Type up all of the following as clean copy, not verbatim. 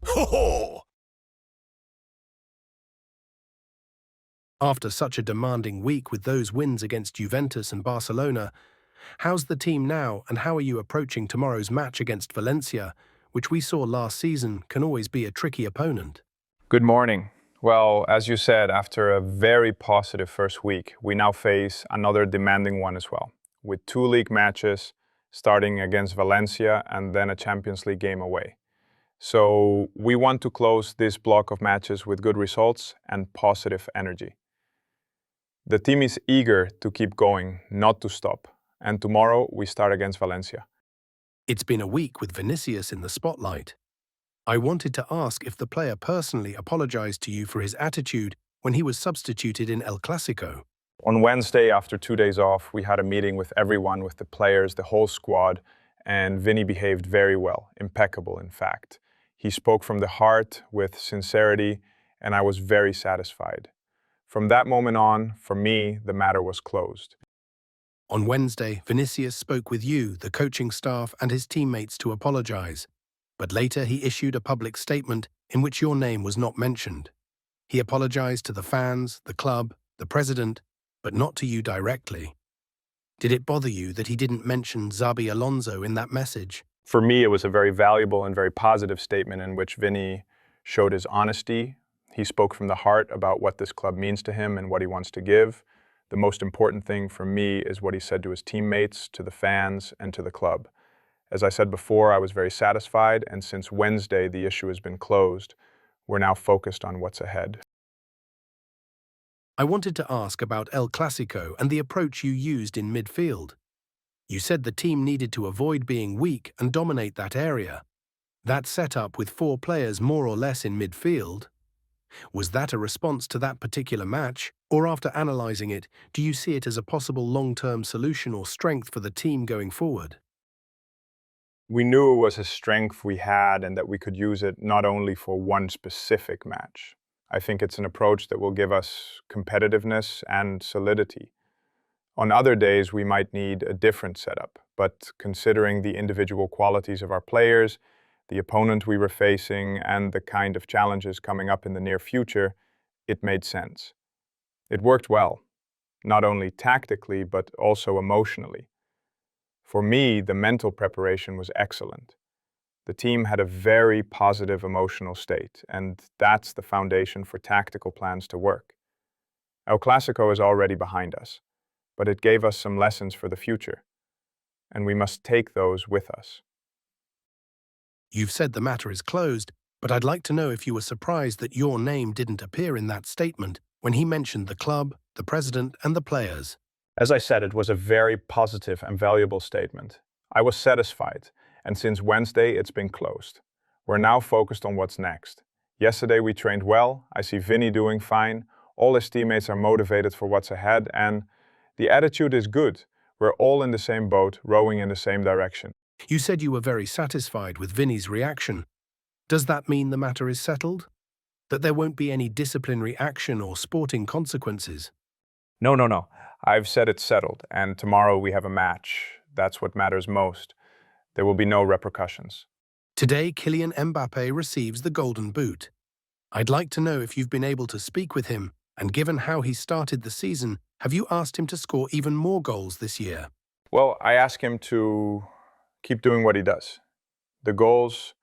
Ho ho! After such a demanding week with those wins against Juventus and Barcelona, how's the team now and how are you approaching tomorrow's match against Valencia, which we saw last season can always be a tricky opponent? Good morning. Well, as you said, after a very positive first week, we now face another demanding one as well, with two league matches starting against Valencia and then a Champions League game away. So we want to close this block of matches with good results and positive energy. The team is eager to keep going, not to stop. And tomorrow we start against Valencia. It's been a week with Vinicius in the spotlight. I wanted to ask if the player personally apologized to you for his attitude when he was substituted in El Clásico. On Wednesday, after 2 days off, we had a meeting with everyone, with the players, the whole squad, and Vinny behaved very well, impeccable in fact. He spoke from the heart with sincerity, and I was very satisfied. From that moment on, for me, the matter was closed. On Wednesday, Vinicius spoke with you, the coaching staff, and his teammates to apologize. But later he issued a public statement in which your name was not mentioned. He apologized to the fans, the club, the president, but not to you directly. Did it bother you that he didn't mention Xabi Alonso in that message? For me, it was a very valuable and very positive statement in which Vinny showed his honesty. He spoke from the heart about what this club means to him and what he wants to give. The most important thing for me is what he said to his teammates, to the fans, and to the club. As I said before, I was very satisfied, and since Wednesday the issue has been closed. We're now focused on what's ahead. I wanted to ask about El Clásico and the approach you used in midfield. You said the team needed to avoid being weak and dominate that area. That setup with 4 players more or less in midfield, was that a response to that particular match, or after analysing it, do you see it as a possible long-term solution or strength for the team going forward? We knew it was a strength we had and that we could use it not only for one specific match. I think it's an approach that will give us competitiveness and solidity. On other days, we might need a different setup, but considering the individual qualities of our players, the opponent we were facing, and the kind of challenges coming up in the near future, it made sense. It worked well, not only tactically, but also emotionally. For me, the mental preparation was excellent. The team had a very positive emotional state, and that's the foundation for tactical plans to work. El Clásico is already behind us, but it gave us some lessons for the future, and we must take those with us. You've said the matter is closed, but I'd like to know if you were surprised that your name didn't appear in that statement when he mentioned the club, the president, and the players. As I said, it was a very positive and valuable statement. I was satisfied, and since Wednesday it's been closed. We're now focused on what's next. Yesterday we trained well, I see Vinny doing fine, all his teammates are motivated for what's ahead, and the attitude is good. We're all in the same boat, rowing in the same direction. You said you were very satisfied with Vinny's reaction. Does that mean the matter is settled? That there won't be any disciplinary action or sporting consequences? No. I've said it's settled, and tomorrow we have a match. That's what matters most. There will be no repercussions. Today, Kylian Mbappe receives the Golden Boot. I'd like to know if you've been able to speak with him, and given how he started the season, have you asked him to score even more goals this year? Well, I ask him to keep doing what he does. The goals,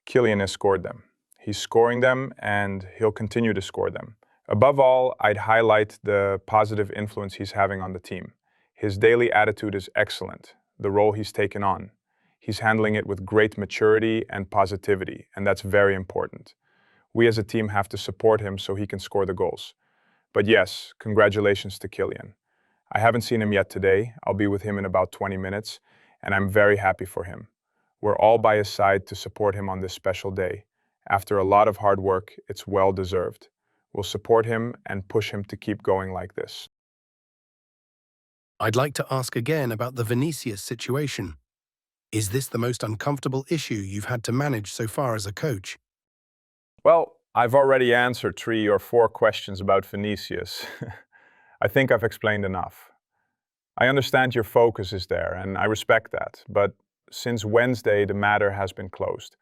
Kylian has scored them. He's scoring them, and he'll continue to score them. Above all, I'd highlight the positive influence he's having on the team. His daily attitude is excellent, the role he's taken on. He's handling it with great maturity and positivity, and that's very important. We as a team have to support him so he can score the goals. But yes, congratulations to Kylian. I haven't seen him yet today. I'll be with him in about 20 minutes, and I'm very happy for him. We're all by his side to support him on this special day. After a lot of hard work, it's well deserved. We'll support him and push him to keep going like this. I'd like to ask again about the Vinicius situation. Is this the most uncomfortable issue you've had to manage so far as a coach? Well, I've already answered 3 or 4 questions about Vinicius. I think I've explained enough. I understand your focus is there, and I respect that, but since Wednesday the matter has been closed.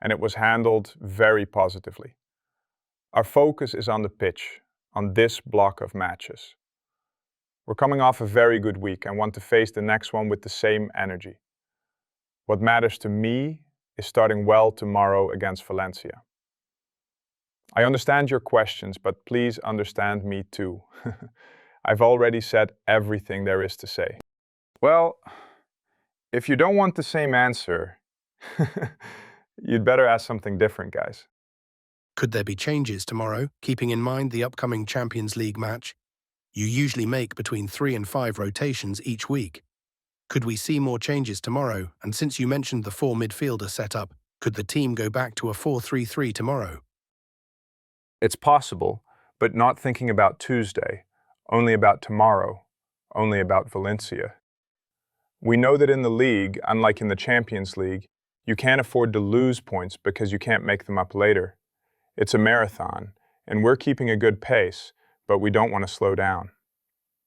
and it was handled very positively. Our focus is on the pitch, on this block of matches. We're coming off a very good week and want to face the next one with the same energy. What matters to me is starting well tomorrow against Valencia. I understand your questions, but please understand me too. I've already said everything there is to say. Well, if you don't want the same answer, you'd better ask something different, guys. Could there be changes tomorrow, keeping in mind the upcoming Champions League match? You usually make between 3 and 5 rotations each week. Could we see more changes tomorrow? And since you mentioned the 4 midfielder setup, could the team go back to a 4-3-3 tomorrow? It's possible, but not thinking about Tuesday, only about tomorrow, only about Valencia. We know that in the league, unlike in the Champions League, you can't afford to lose points because you can't make them up later. It's a marathon, and we're keeping a good pace, but we don't want to slow down.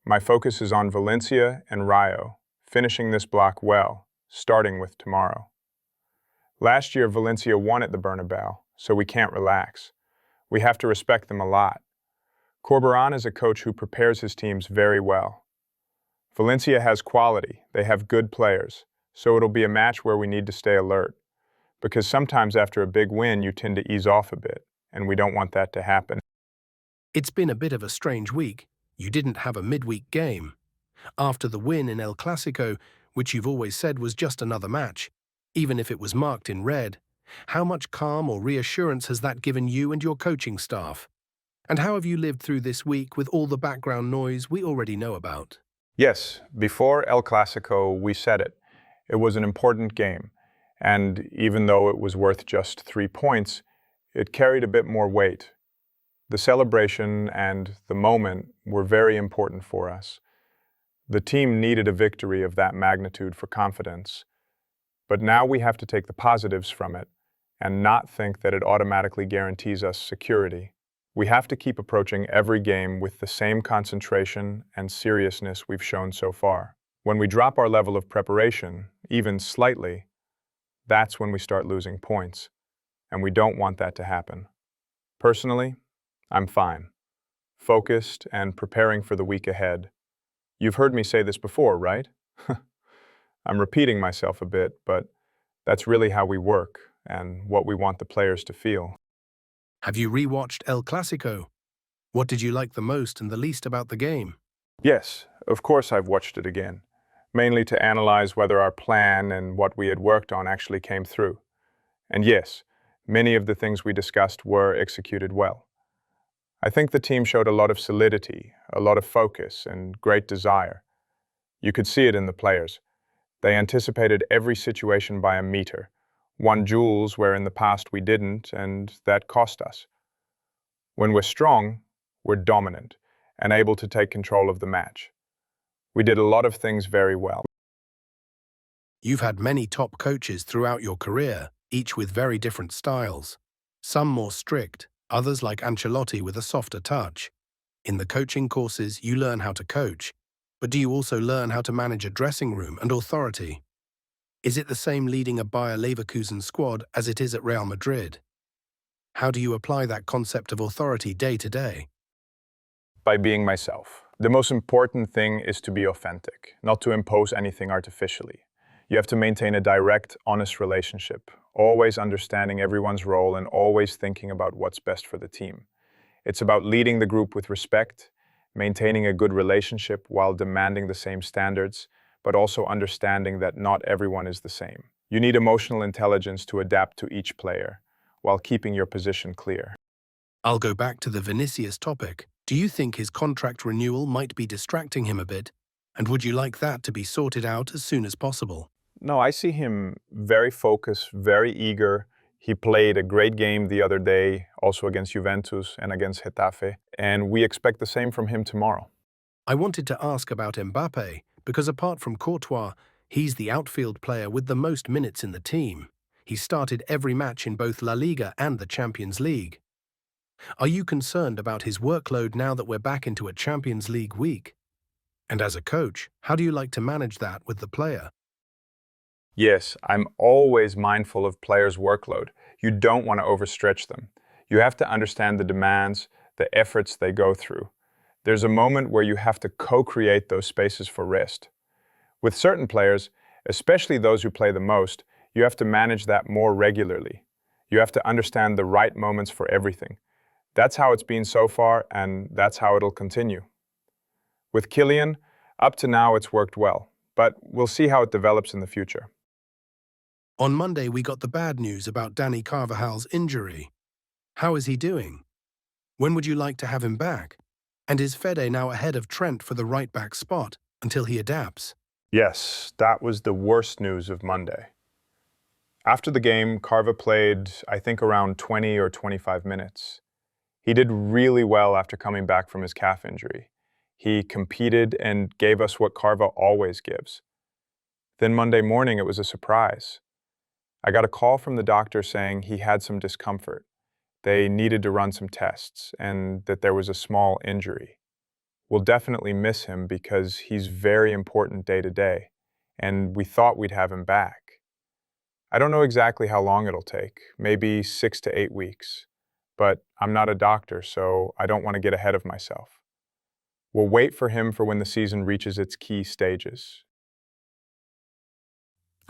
My focus is on Valencia and Rayo, finishing this block well, starting with tomorrow. Last year, Valencia won at the Bernabéu, so we can't relax. We have to respect them a lot. Corberán is a coach who prepares his teams very well. Valencia has quality, they have good players, so it'll be a match where we need to stay alert. Because sometimes after a big win, you tend to ease off a bit, and we don't want that to happen. It's been a bit of a strange week. You didn't have a midweek game. After the win in El Clásico, which you've always said was just another match, even if it was marked in red, how much calm or reassurance has that given you and your coaching staff? And how have you lived through this week with all the background noise we already know about? Yes, before El Clásico, we said it. It was an important game, and even though it was worth just 3 points, it carried a bit more weight. The celebration and the moment were very important for us. The team needed a victory of that magnitude for confidence, but now we have to take the positives from it and not think that it automatically guarantees us security. We have to keep approaching every game with the same concentration and seriousness we've shown so far. When we drop our level of preparation, even slightly, that's when we start losing points, and we don't want that to happen. Personally, I'm fine, focused and preparing for the week ahead. You've heard me say this before, right? I'm repeating myself a bit, but that's really how we work and what we want the players to feel. Have you rewatched El Clásico? What did you like the most and the least about the game? Yes, of course I've watched it again, mainly to analyze whether our plan and what we had worked on actually came through. And yes, many of the things we discussed were executed well. I think the team showed a lot of solidity, a lot of focus, and great desire. You could see it in the players. They anticipated every situation by a meter, won duels where in the past we didn't, and that cost us. When we're strong, we're dominant and able to take control of the match. We did a lot of things very well. You've had many top coaches throughout your career, each with very different styles. Some more strict, others like Ancelotti with a softer touch. In the coaching courses, you learn how to coach, but do you also learn how to manage a dressing room and authority? Is it the same leading a Bayer Leverkusen squad as it is at Real Madrid? How do you apply that concept of authority day to day? By being myself. The most important thing is to be authentic, not to impose anything artificially. You have to maintain a direct, honest relationship, always understanding everyone's role and always thinking about what's best for the team. It's about leading the group with respect, maintaining a good relationship while demanding the same standards, but also understanding that not everyone is the same. You need emotional intelligence to adapt to each player, while keeping your position clear. I'll go back to the Vinicius topic. Do you think his contract renewal might be distracting him a bit? And would you like that to be sorted out as soon as possible? No, I see him very focused, very eager. He played a great game the other day, also against Juventus and against Getafe, and we expect the same from him tomorrow. I wanted to ask about Mbappé, because apart from Courtois, he's the outfield player with the most minutes in the team. He started every match in both La Liga and the Champions League. Are you concerned about his workload now that we're back into a Champions League week? And as a coach, how do you like to manage that with the player? Yes, I'm always mindful of players' workload. you don't want to overstretch them. You have to understand the demands, the efforts they go through. There's a moment where you have to co-create those spaces for rest. With certain players, especially those who play the most, you have to manage that more regularly. You have to understand the right moments for everything. That's how it's been so far, and that's how it'll continue. With Kylian, up to now it's worked well, but we'll see how it develops in the future. On Monday, we got the bad news about Dani Carvajal's injury. How is he doing? When would you like to have him back? And is Fede now ahead of Trent for the right-back spot until he adapts? Yes, that was the worst news of Monday. After the game, Carva played, I think, around 20 or 25 minutes. He did really well after coming back from his calf injury. He competed and gave us what Carva always gives. Then Monday morning, it was a surprise. I got a call from the doctor saying he had some discomfort. They needed to run some tests and that there was a small injury. We'll definitely miss him because he's very important day to day, and we thought we'd have him back. I don't know exactly how long it'll take, maybe 6 to 8 weeks, but I'm not a doctor, so I don't want to get ahead of myself. We'll wait for him for when the season reaches its key stages.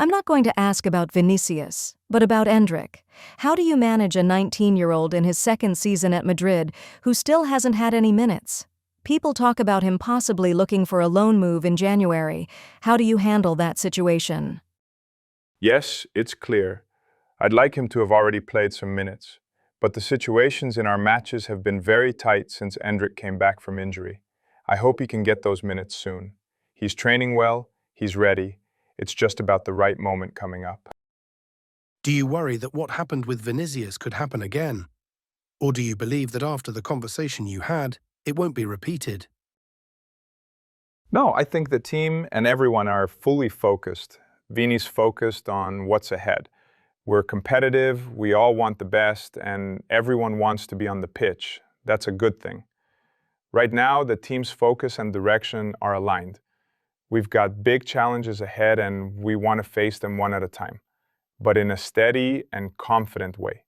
I'm not going to ask about Vinicius, but about Endrick. How do you manage a 19-year-old in his second season at Madrid who still hasn't had any minutes? People talk about him possibly looking for a loan move in January. How do you handle that situation? Yes, it's clear. I'd like him to have already played some minutes, but the situations in our matches have been very tight since Endrick came back from injury. I hope he can get those minutes soon. He's training well, he's ready. It's just about the right moment coming up. Do you worry that what happened with Vinicius could happen again? Or do you believe that after the conversation you had, it won't be repeated? No, I think the team and everyone are fully focused. Vini's focused on what's ahead. We're competitive, we all want the best, and everyone wants to be on the pitch. That's a good thing. Right now, the team's focus and direction are aligned. We've got big challenges ahead and we want to face them one at a time, but in a steady and confident way.